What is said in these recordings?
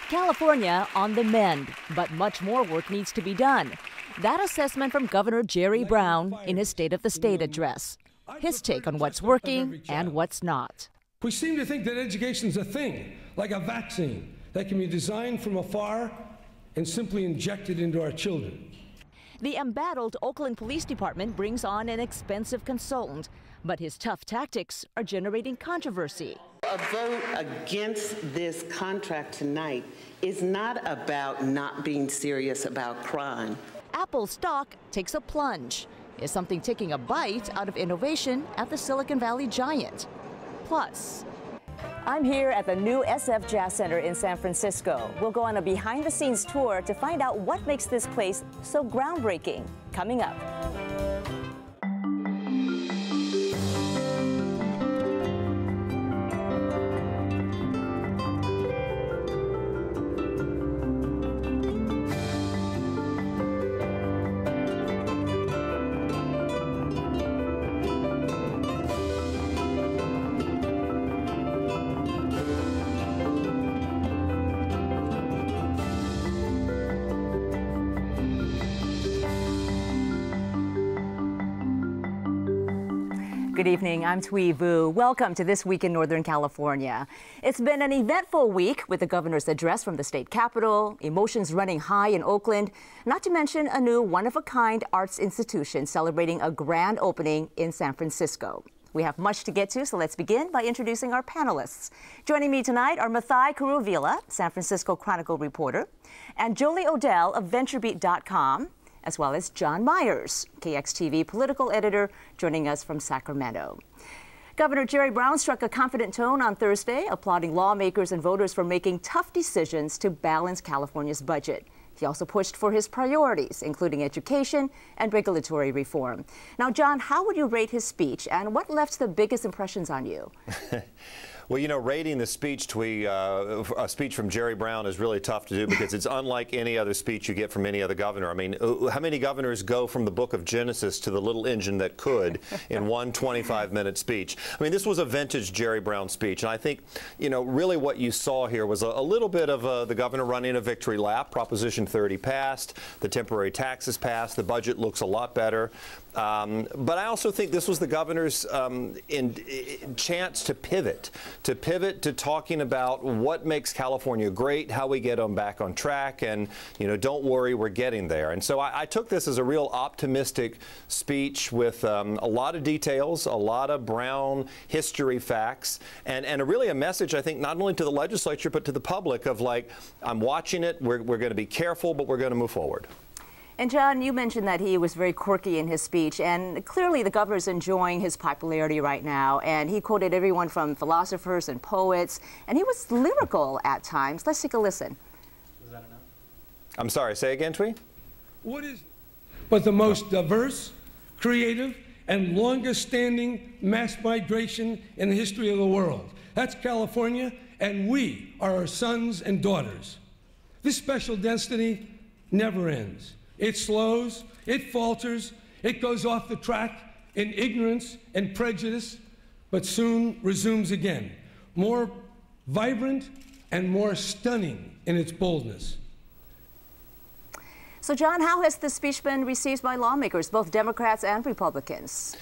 California on the mend, but much more work needs to be done. That assessment from Governor Jerry Brown in his State of the State address. His take on what's working and what's not. We seem to think that education's a thing, like a vaccine, that can be designed from afar and simply injected into our children. The embattled Oakland Police Department brings on an expensive consultant, but his tough tactics are generating controversy. A vote against this contract tonight is not about not being serious about crime. Apple stock takes a plunge. Is something taking a bite out of innovation at the Silicon Valley giant? Plus, I'm here at the new SFJAZZ Center in San Francisco. We'll go on a behind-the-scenes tour to find out what makes this place so groundbreaking. Coming up. Good evening, I'm Thuy Vu. Welcome to This Week in Northern California. It's been an eventful week with the governor's address from the state capitol, emotions running high in Oakland, not to mention a new one-of-a-kind arts institution celebrating a grand opening in San Francisco. We have much to get to, so let's begin by introducing our panelists. Joining me tonight are Mathai Kuruvilla, San Francisco Chronicle reporter, and Jolie Odell of VentureBeat.com, as well as John Myers, KXTV political editor, joining us from Sacramento. Governor Jerry Brown struck a confident tone on Thursday, applauding lawmakers and voters for making tough decisions to balance California's budget. He also pushed for his priorities, including education and regulatory reform. Now, John, how would you rate his speech, and what left the biggest impressions on you? Well, you know, rating the speech, a speech from Jerry Brown is really tough to do because it's unlike any other speech you get from any other governor. I mean, how many governors go from the book of Genesis to the little engine that could in one 25-minute speech? I mean, this was a vintage Jerry Brown speech, and I think, you know, really what you saw here was a little bit of the governor running a victory lap. Proposition 30 passed, the temporary taxes passed, the budget looks a lot better. But I also think this was the governor's chance to pivot to talking about what makes California great, how we get them back on track, and, you know, don't worry, we're getting there. And so I took this as a real optimistic speech with a lot of details, a lot of Brown history facts, and really a message, I think, not only to the legislature, but to the public of, like, I'm watching it, we're going to be careful, but we're going to move forward. And John, you mentioned that he was very quirky in his speech, and clearly the governor's enjoying his popularity right now, and he quoted everyone from philosophers and poets, and he was lyrical at times. Let's take a listen. Was that enough? I'm sorry, say again, Thuy? What is but the most diverse, creative, and longest-standing mass migration in the history of the world? That's California, and we are our sons and daughters. This special destiny never ends. It slows, it falters, it goes off the track in ignorance and prejudice, but soon resumes again, more vibrant and more stunning in its boldness. So, John, how has this speech been received by lawmakers, both Democrats and Republicans?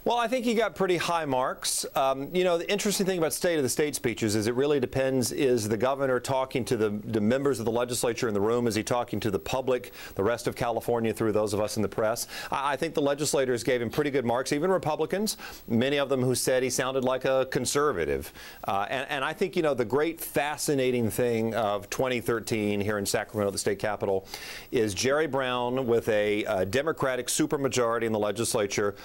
Well, I think he got pretty high marks. You know, the interesting thing about State of the State speeches is it really depends, is the governor talking to the members of the legislature in the room? Is he talking to the public, the rest of California, through those of us in the press? I think the legislators gave him pretty good marks, even Republicans, many of them who said he sounded like a conservative. And I think, you know, the great fascinating thing of 2013 here in Sacramento, the state capitol, is Jerry Brown with a Democratic supermajority in the legislature.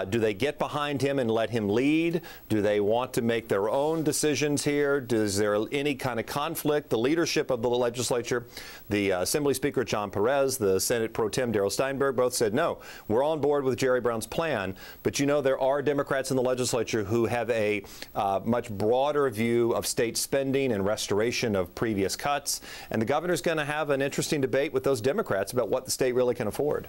Do they get behind him and let him lead? Do they want to make their own decisions here? Is there any kind of conflict? The leadership of the legislature, the Assembly Speaker John Perez, the Senate Pro Tem Darrell Steinberg, both said, no, we're on board with Jerry Brown's plan. But, you know, there are Democrats in the legislature who have a much broader view of state spending and restoration of previous cuts. And the governor's going to have an interesting debate with those Democrats about what the state really can afford.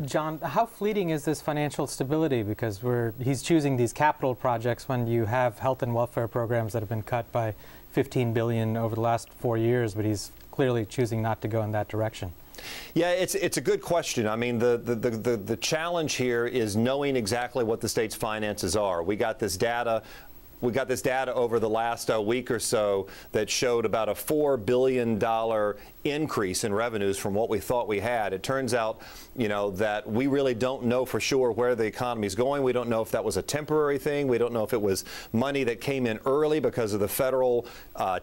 John, how fleeting is this financial stability? Because he's choosing these capital projects when you have health and welfare programs that have been cut by $15 billion over the last 4 years, but he's clearly choosing not to go in that direction. Yeah, it's a good question. I mean, the challenge here is knowing exactly what the state's finances are. We got this data over the last week or so that showed about a $4 billion increase in revenues from what we thought we had. It turns out, that we really don't know for sure where the economy is going. We don't know if that was a temporary thing. We don't know if it was money that came in early because of the federal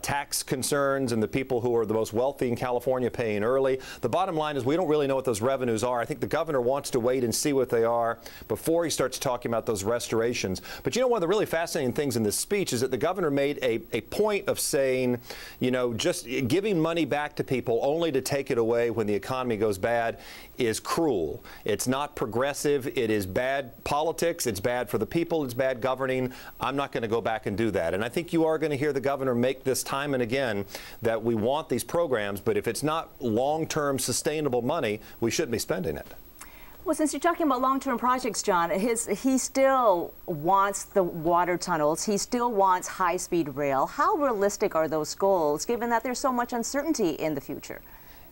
tax concerns and the people who are the most wealthy in California paying early. The bottom line is we don't really know what those revenues are. I think the governor wants to wait and see what they are before he starts talking about those restorations. But one of the really fascinating things in this speech is that the governor made a point of saying, just giving money back to people only to take it away when the economy goes bad is cruel. It's not progressive. It is bad politics. It's bad for the people. It's bad governing. I'm not going to go back and do that. And I think you are going to hear the governor make this time and again that we want these programs, but if it's not long-term sustainable money, we shouldn't be spending it. Well, since you're talking about long-term projects, John, he still wants the water tunnels. He still wants high-speed rail. How realistic are those goals, given that there's so much uncertainty in the future?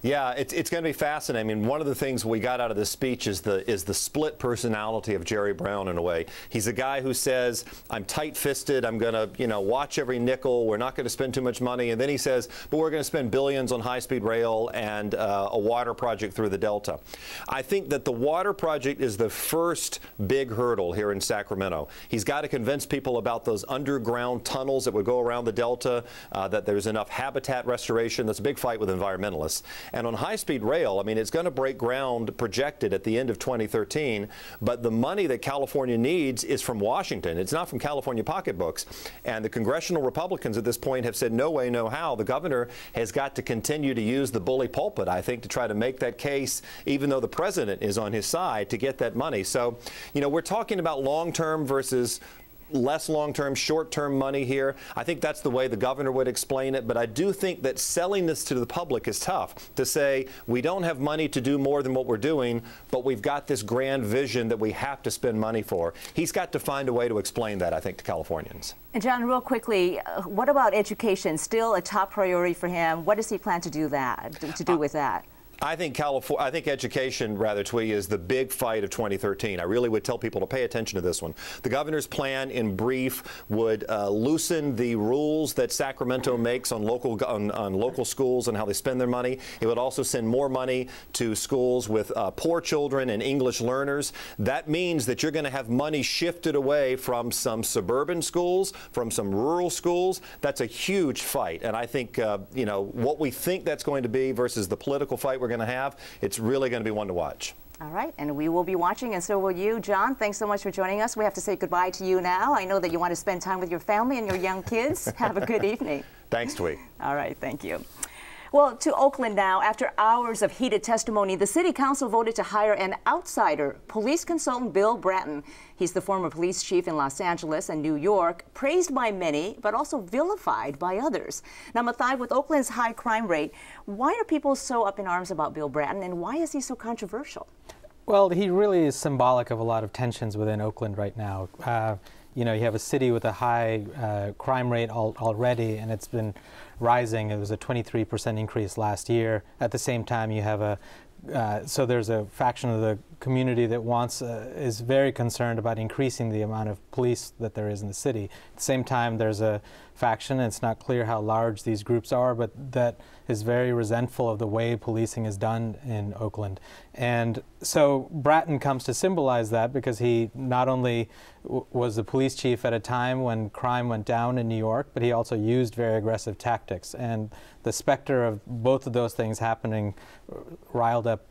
Yeah, it's going to be fascinating. I mean, one of the things we got out of this speech is the split personality of Jerry Brown in a way. He's a guy who says, I'm tight-fisted, I'm going to, watch every nickel, we're not going to spend too much money. And then he says, but we're going to spend billions on high-speed rail and a water project through the Delta. I think that the water project is the first big hurdle here in Sacramento. He's got to convince people about those underground tunnels that would go around the Delta, that there's enough habitat restoration. That's a big fight with environmentalists. And on high-speed rail, I mean, it's going to break ground projected at the end of 2013, but the money that California needs is from Washington. It's not from California pocketbooks. And the congressional Republicans at this point have said no way, no how. The governor has got to continue to use the bully pulpit, I think, to try to make that case, even though the president is on his side, to get that money. So, we're talking about long-term versus less long-term, short-term money here. I think that's the way the governor would explain it, but I do think that selling this to the public is tough, to say we don't have money to do more than what we're doing, but we've got this grand vision that we have to spend money for. He's got to find a way to explain that, I think, to Californians. And John, real quickly, what about education? Still a top priority for him. What does he plan to do with that? I think education, Twee, is the big fight of 2013. I really would tell people to pay attention to this one. The governor's plan, in brief, would loosen the rules that Sacramento makes on local schools and how they spend their money. It would also send more money to schools with poor children and English learners. That means that you're going to have money shifted away from some suburban schools, from some rural schools. That's a huge fight. And I think, what we think that's going to be versus the political fight we're going to have, it's really going to be one to watch. All right, and we will be watching, and so will you. John, thanks so much for joining us. We have to say goodbye to you now. I know that you want to spend time with your family and your young kids. Have a good evening. Thanks, Twee. All right, thank you. Well, to Oakland now. After hours of heated testimony, the city council voted to hire an outsider, police consultant Bill Bratton. He's the former police chief in Los Angeles and New York, praised by many, but also vilified by others. Now, Mathai, with Oakland's high crime rate, why are people so up in arms about Bill Bratton, and why is he so controversial? Well, he really is symbolic of a lot of tensions within Oakland right now. You have a city with a high crime rate already, and it's been rising. It was a 23% increase last year. At the same time, you have so there's a faction of the community that is very concerned about increasing the amount of police that there is in the city. At the same time, there's a faction, and it's not clear how large these groups are, but that is very resentful of the way policing is done in Oakland. And so Bratton comes to symbolize that, because he not only was the police chief at a time when crime went down in New York, but he also used very aggressive tactics. And the specter of both of those things happening riled up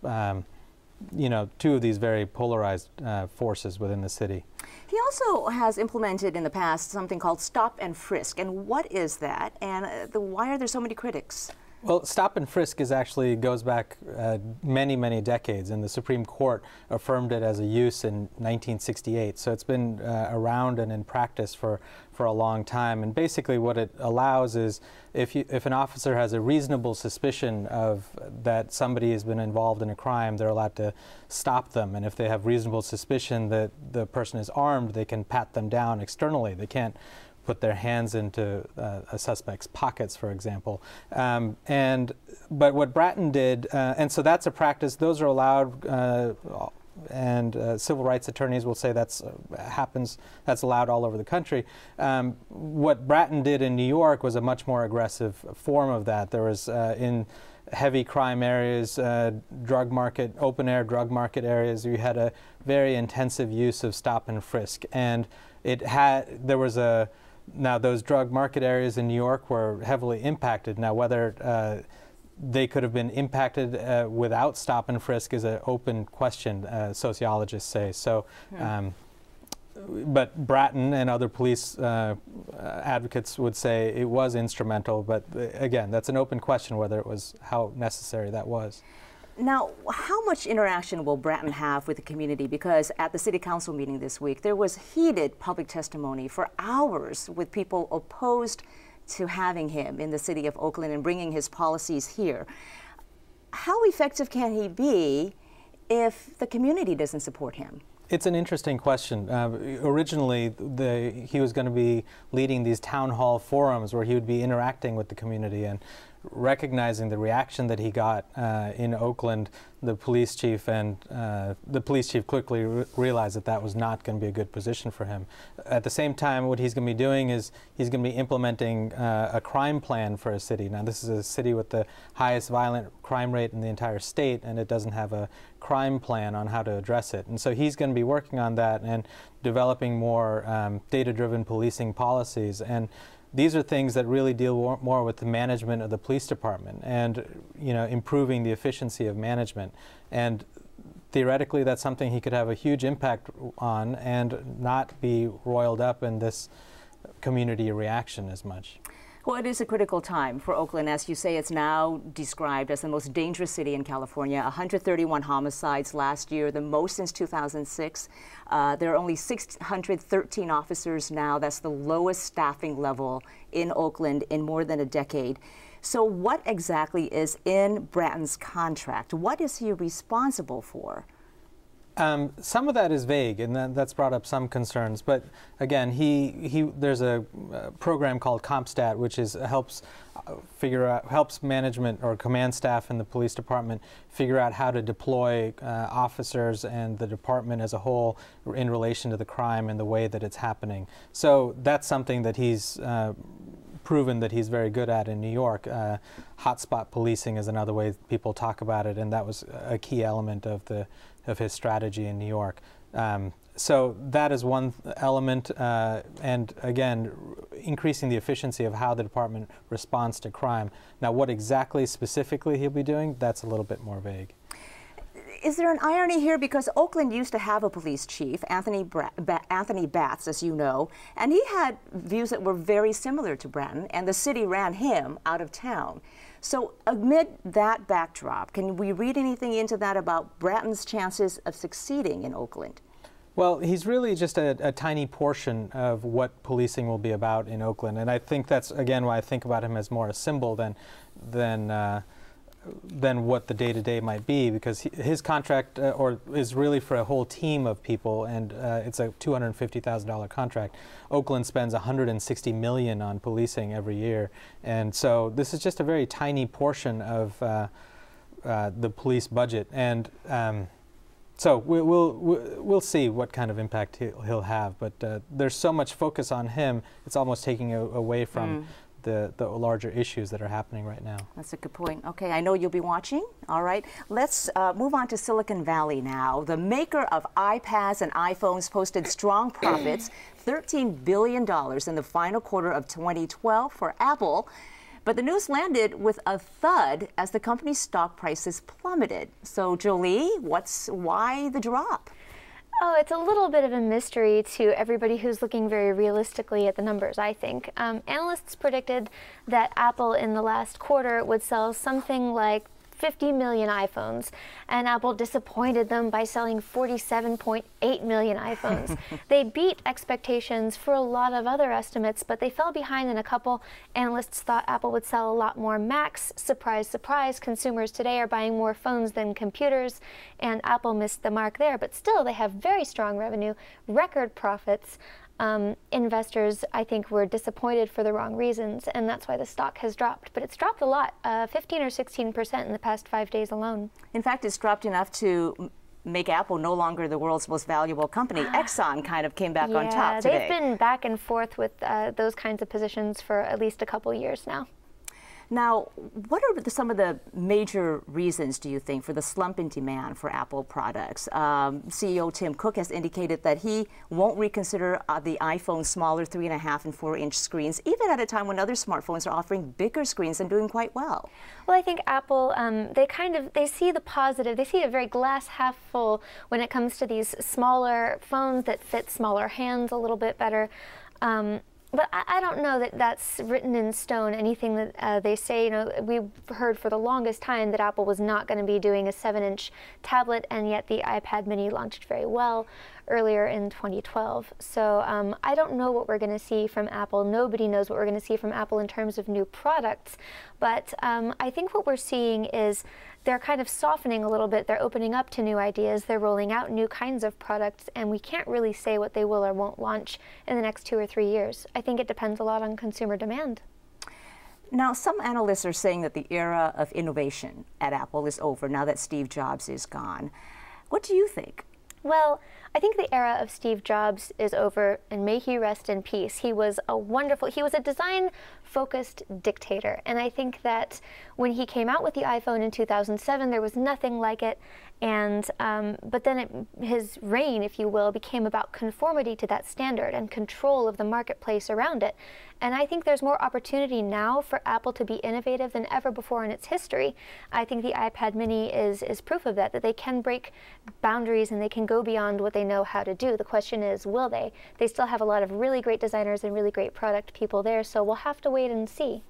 two of these very polarized forces within the city. He also has implemented in the past something called stop and frisk. And what is that? And why are there so many critics? Well, stop and frisk goes back many, many decades, and the Supreme Court affirmed it as a use in 1968. So it's been around and in practice for a long time. And basically what it allows is if an officer has a reasonable suspicion of that somebody has been involved in a crime, they're allowed to stop them. And if they have reasonable suspicion that the person is armed, they can pat them down externally. They can't put their hands into a suspect's pockets, for example. But what Bratton did, and so that's a practice, those are allowed, and civil rights attorneys will say that's allowed all over the country. What Bratton did in New York was a much more aggressive form of that. There was in heavy crime areas, drug market, open air drug market areas, you had a very intensive use of stop and frisk. And now those drug market areas in New York were heavily impacted. Now whether they could have been impacted without stop and frisk is an open question, sociologists say. So, but Bratton and other police advocates would say it was instrumental, but again, that's an open question whether it was, how necessary that was. Now, how much interaction will Bratton have with the community? Because at the City Council meeting this week, there was heated public testimony for hours with people opposed to having him in the city of Oakland and bringing his policies here. How effective can he be if the community doesn't support him? It's an interesting question. Originally, he was going to be leading these town hall forums where he would be interacting with the community, and recognizing the reaction that he got in Oakland, the police chief quickly realized that that was not going to be a good position for him. At the same time, what he's going to be doing is he's going to be implementing a crime plan for a city. Now, this is a city with the highest violent crime rate in the entire state, and it doesn't have a crime plan on how to address it. And so he's going to be working on that and developing more data-driven policing policies. And these are things that really deal more with the management of the police department and, improving the efficiency of management. And theoretically, that's something he could have a huge impact on and not be roiled up in this community reaction as much. Well, it is a critical time for Oakland. As you say, it's now described as the most dangerous city in California. 131 homicides last year, the most since 2006. There are only 613 officers now. That's the lowest staffing level in Oakland in more than a decade. So what exactly is in Bratton's contract? What is he responsible for? Some of that is vague, and that's brought up some concerns. But again, there's a program called CompStat, which helps management or command staff in the police department figure out how to deploy officers and the department as a whole in relation to the crime and the way that it's happening. So that's something that he's proven that he's very good at in New York. Hotspot policing is another way people talk about it, and that was a key element of his strategy in New York. So that is one element, and again, increasing the efficiency of how the department responds to crime. Now, what exactly specifically he'll be doing, that's a little bit more vague. Is there an irony here? Because Oakland used to have a police chief, Anthony Batts, as you know, and he had views that were very similar to Bratton, and the city ran him out of town. So amid that backdrop, can we read anything into that about Bratton's chances of succeeding in Oakland? Well, he's really just a tiny portion of what policing will be about in Oakland, and I think that's, again, why I think about him as more a symbol than what the day-to-day might be, because his contract is really for a whole team of people, and it's a $250,000 contract. Oakland spends $160 million on policing every year, and so this is just a very tiny portion of the police budget, and so we'll see what kind of impact he'll have. But there's so much focus on him; it's almost taking away from the larger issues that are happening right now. That's a good point. Okay, I know you'll be watching. All right, let's move on to Silicon Valley now. The maker of iPads and iPhones posted strong profits, $13 billion in the final quarter of 2012 for Apple. But the news landed with a thud as the company's stock prices plummeted. So, Jolie, why the drop? Oh, it's a little bit of a mystery to everybody who's looking very realistically at the numbers, I think. Analysts predicted that Apple in the last quarter would sell something like 50 million iPhones, and Apple disappointed them by selling 47.8 million iPhones. They beat expectations for a lot of other estimates, but they fell behind in a couple. Analysts thought Apple would sell a lot more Macs. Surprise, surprise, consumers today are buying more phones than computers, and Apple missed the mark there. But still, they have very strong revenue, record profits. Investors, I think, were disappointed for the wrong reasons, and that's why the stock has dropped. But it's dropped a lot, 15 or 16% in the past 5 days alone. In fact, it's dropped enough to make Apple no longer the world's most valuable company. Exxon kind of came back on top today. They've been back and forth with those kinds of positions for at least a couple years now. Now, what are some of the major reasons, do you think, for the slump in demand for Apple products? CEO Tim Cook has indicated that he won't reconsider the iPhone's smaller 3.5 and 4-inch screens, even at a time when other smartphones are offering bigger screens and doing quite well. Well, I think Apple, they see the positive. They see a very glass half full when it comes to these smaller phones that fit smaller hands a little bit better. But I don't know that that's written in stone, anything that they say. You know, we've heard for the longest time that Apple was not going to be doing a 7-inch tablet, and yet the iPad mini launched very well earlier in 2012. So I don't know what we're going to see from Apple. Nobody knows what we're going to see from Apple in terms of new products. But I think what we're seeing is they're kind of softening a little bit. They're opening up to new ideas. They're rolling out new kinds of products, and we can't really say what they will or won't launch in the next 2 or 3 years. I think it depends a lot on consumer demand. Now, some analysts are saying that the era of innovation at Apple is over now that Steve Jobs is gone. What do you think? Well, I think the era of Steve Jobs is over, and may he rest in peace. He was a design-focused dictator, and I think that when he came out with the iPhone in 2007, there was nothing like it, and but then his reign, if you will, became about conformity to that standard and control of the marketplace around it. And I think there's more opportunity now for Apple to be innovative than ever before in its history. I think the iPad mini is proof of that they can break boundaries and they can go beyond what they know how to do. The question is, will they? They still have a lot of really great designers and really great product people there, so we'll have to wait and see.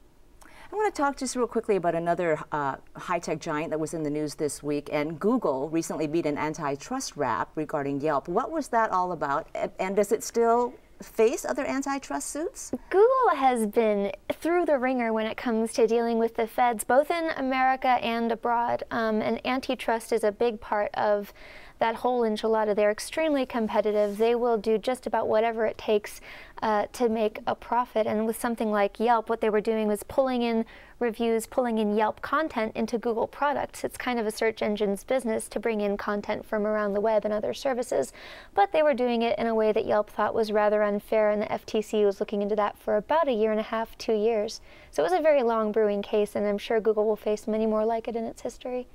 I want to talk just real quickly about another high-tech giant that was in the news this week, and Google recently beat an antitrust rap regarding Yelp. What was that all about, and does it still face other antitrust suits? Google has been through the ringer when it comes to dealing with the feds, both in America and abroad, and antitrust is a big part of that whole enchilada. They're extremely competitive. They will do just about whatever it takes to make a profit. And with something like Yelp, what they were doing was pulling in reviews, pulling in Yelp content into Google products. It's kind of a search engine's business to bring in content from around the web and other services. But they were doing it in a way that Yelp thought was rather unfair, and the FTC was looking into that for about 1.5 years, 2 years. So it was a very long brewing case, and I'm sure Google will face many more like it in its history.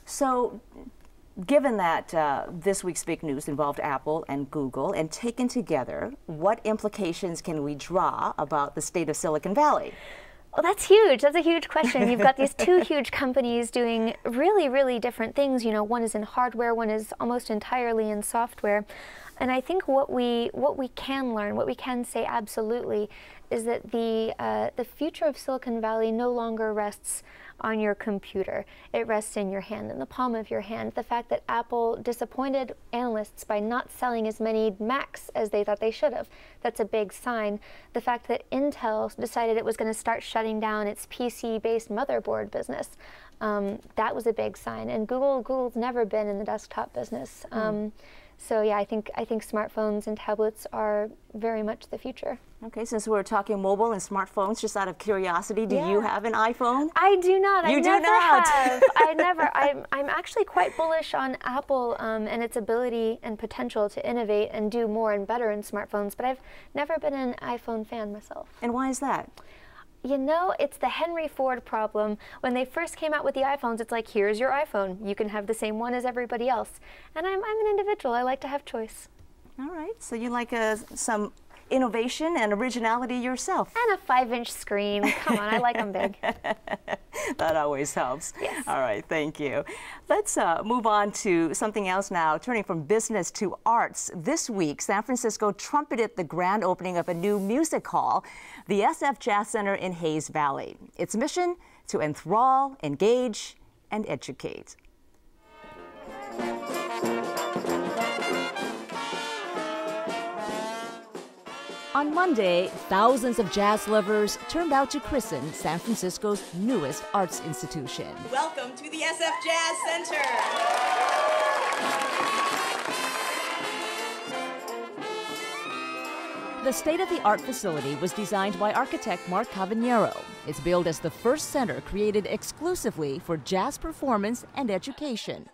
So, given that this week's big news involved Apple and Google, and taken together, what implications can we draw about the state of Silicon Valley? Well, that's huge. That's a huge question. You've got these two huge companies doing really, really different things. You know, one is in hardware, one is almost entirely in software. And I think what we can learn, what we can say absolutely, is that the future of Silicon Valley no longer rests on your computer. It rests in your hand, in the palm of your hand. The fact that Apple disappointed analysts by not selling as many Macs as they thought they should have, that's a big sign. The fact that Intel decided it was going to start shutting down its PC-based motherboard business, that was a big sign. And Google's never been in the desktop business. So yeah, I think smartphones and tablets are very much the future. Okay, since we're talking mobile and smartphones, just out of curiosity, do you have an iPhone? I do not. You I do never not. have. I never. I'm actually quite bullish on Apple and its ability and potential to innovate and do more and better in smartphones, but I've never been an iPhone fan myself. And why is that? You know, it's the Henry Ford problem. When they first came out with the iPhones, it's like, here's your iPhone. You can have the same one as everybody else. And I'm an individual. I like to have choice. All right. So you like some innovation and originality yourself. And a 5-inch screen. Come on, I like them big. That always helps. Yes. All right, thank you. Let's move on to something else now, turning from business to arts. This week, San Francisco trumpeted the grand opening of a new music hall, the SFJAZZ Center in Hayes Valley. Its mission, to enthrall, engage, and educate. On Monday, thousands of jazz lovers turned out to christen San Francisco's newest arts institution. Welcome to the SFJAZZ Center. The state-of-the-art facility was designed by architect Mark Cavagnero. It's billed as the first center created exclusively for jazz performance and education.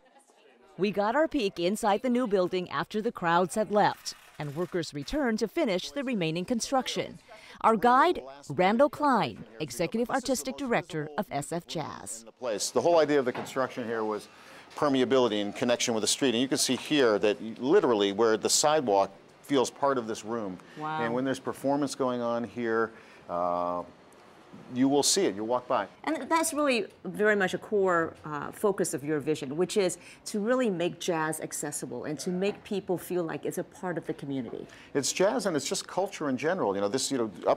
We got our peek inside the new building after the crowds had left, and workers returned to finish the remaining construction. Our guide, Randall Klein, Executive Artistic Director of SFJAZZ. The whole idea of the construction here was permeability in connection with the street. And you can see here that literally where the sidewalk feels part of this room. Wow. And when there's performance going on here, you will see it, you'll walk by. And that's really very much a core focus of your vision, which is to really make jazz accessible and to make people feel like it's a part of the community. It's jazz and it's just culture in general. Up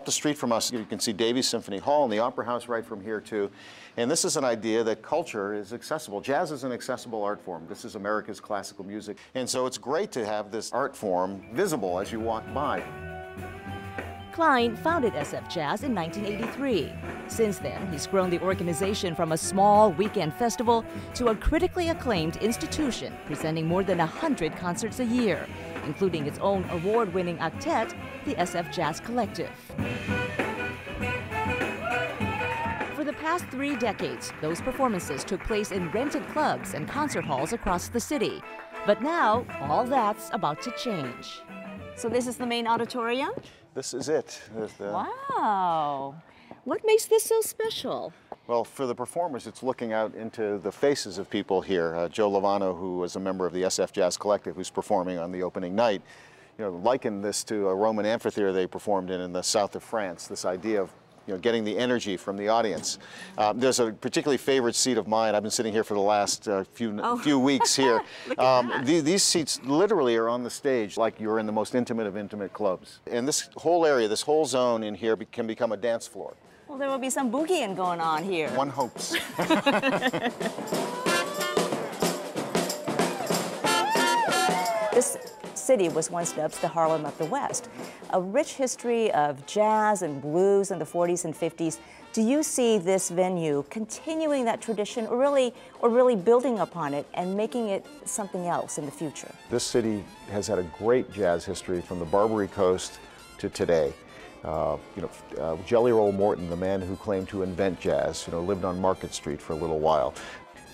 the street from us, you can see Davies Symphony Hall and the Opera House right from here too. And this is an idea that culture is accessible. Jazz is an accessible art form. This is America's classical music. And so it's great to have this art form visible as you walk by. Klein founded SFJAZZ in 1983. Since then, he's grown the organization from a small weekend festival to a critically acclaimed institution presenting more than 100 concerts a year, including its own award-winning octet, the SFJAZZ Collective. For the past 3 decades, those performances took place in rented clubs and concert halls across the city. But now, all that's about to change. So this is the main auditorium? This is it. Wow. What makes this so special? Well, for the performers, it's looking out into the faces of people here. Joe Lovano, who was a member of the SFJAZZ Collective, who's performing on the opening night, likened this to a Roman amphitheater they performed in the south of France, this idea of getting the energy from the audience. There's a particularly favorite seat of mine. I've been sitting here for the last few weeks here. These seats literally are on the stage like you're in the most intimate of intimate clubs. And this whole area, this whole zone in here can become a dance floor. Well, there will be some boogieing going on here. One hopes. This city was once dubbed the Harlem of the West. A rich history of jazz and blues in the 40s and 50s. Do you see this venue continuing that tradition or really building upon it and making it something else in the future? This city has had a great jazz history from the Barbary Coast to today. Jelly Roll Morton, the man who claimed to invent jazz, lived on Market Street for a little while.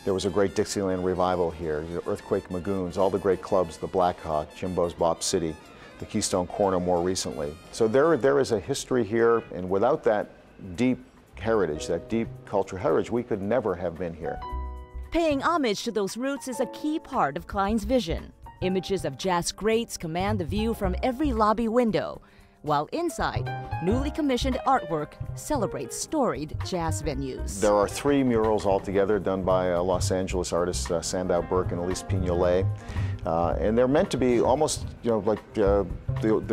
There was a great Dixieland revival here, Earthquake Magoons, all the great clubs, the Black Hawk, Jimbo's Bop City, the Keystone Corner more recently. So there is a history here, and without that deep heritage, that deep cultural heritage, we could never have been here. Paying homage to those roots is a key part of Klein's vision. Images of jazz greats command the view from every lobby window, while inside, newly commissioned artwork celebrates storied jazz venues. There are 3 murals altogether done by Los Angeles artists Sandow Burke and Elise Pignolet. And they're meant to be almost, like the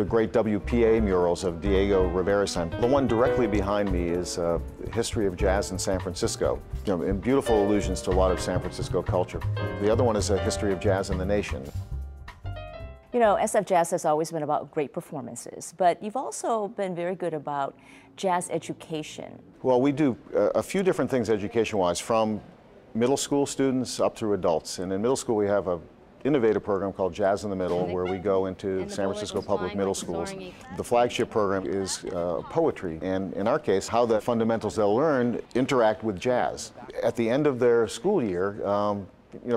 great WPA murals of Diego Rivera's time. The one directly behind me is History of Jazz in San Francisco, and beautiful allusions to a lot of San Francisco culture. The other one is a History of Jazz in the Nation. SFJAZZ has always been about great performances, but you've also been very good about jazz education. Well, we do a few different things education-wise, from middle school students up through adults. And in middle school, we have an innovative program called Jazz in the Middle, where we go into San Francisco public middle schools. The flagship program is poetry, and in our case, how the fundamentals they'll learn interact with jazz. At the end of their school year,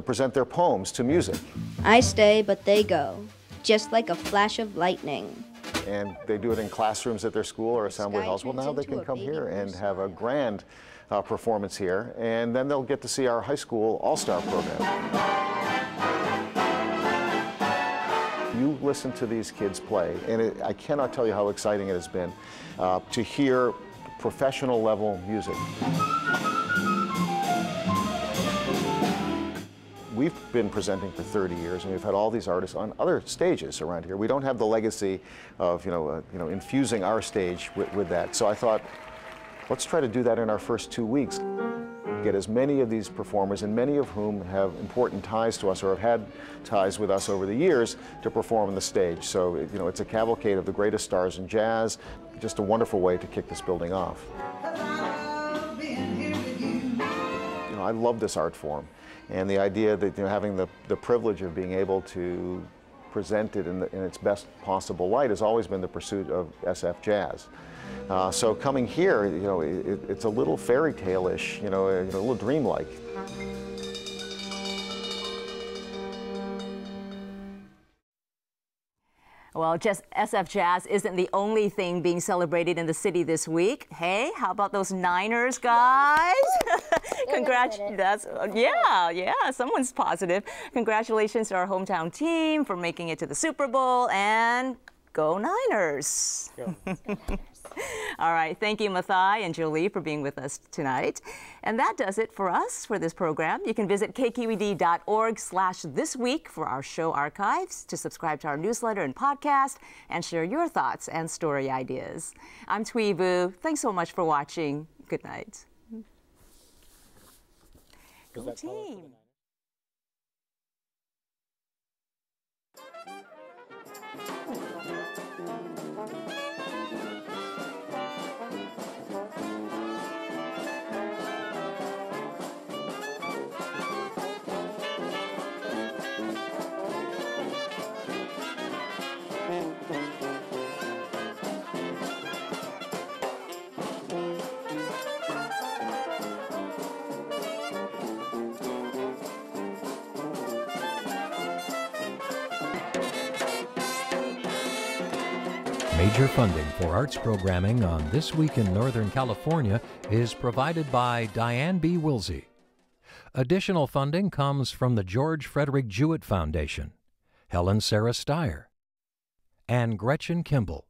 present their poems to music. I stay, but they go, just like a flash of lightning. And they do it in classrooms at their school or assembly halls. Well, now they can come here and have a grand performance here, and then they'll get to see our high school all-star program. You listen to these kids play, and I cannot tell you how exciting it has been to hear professional level music. We've been presenting for 30 years, and we've had all these artists on other stages around here. We don't have the legacy of infusing our stage with that. So I thought, let's try to do that in our first 2 weeks. Get as many of these performers, and many of whom have important ties to us or have had ties with us over the years, to perform on the stage. So it's a cavalcade of the greatest stars in jazz. Just a wonderful way to kick this building off. I love this art form. And the idea that having the privilege of being able to present it in its best possible light has always been the pursuit of SF Jazz. So coming here, it's a little fairy tale-ish, a little dreamlike. Well, just SF Jazz isn't the only thing being celebrated in the city this week. Hey, how about those Niners, guys? Congratulations. Yeah, someone's positive. Congratulations to our hometown team for making it to the Super Bowl, and go Niners. Go. All right, thank you, Mathai and Jolie, for being with us tonight. And that does it for us for this program. You can visit kqed.org/thisweek for our show archives, to subscribe to our newsletter and podcast, and share your thoughts and story ideas. I'm Thuy Vu. Thanks so much for watching. Good night. Go team. Major funding for arts programming on This Week in Northern California is provided by Diane B. Wilsey. Additional funding comes from the George Frederick Jewett Foundation, Helen Sarah Steyer, and Gretchen Kimball.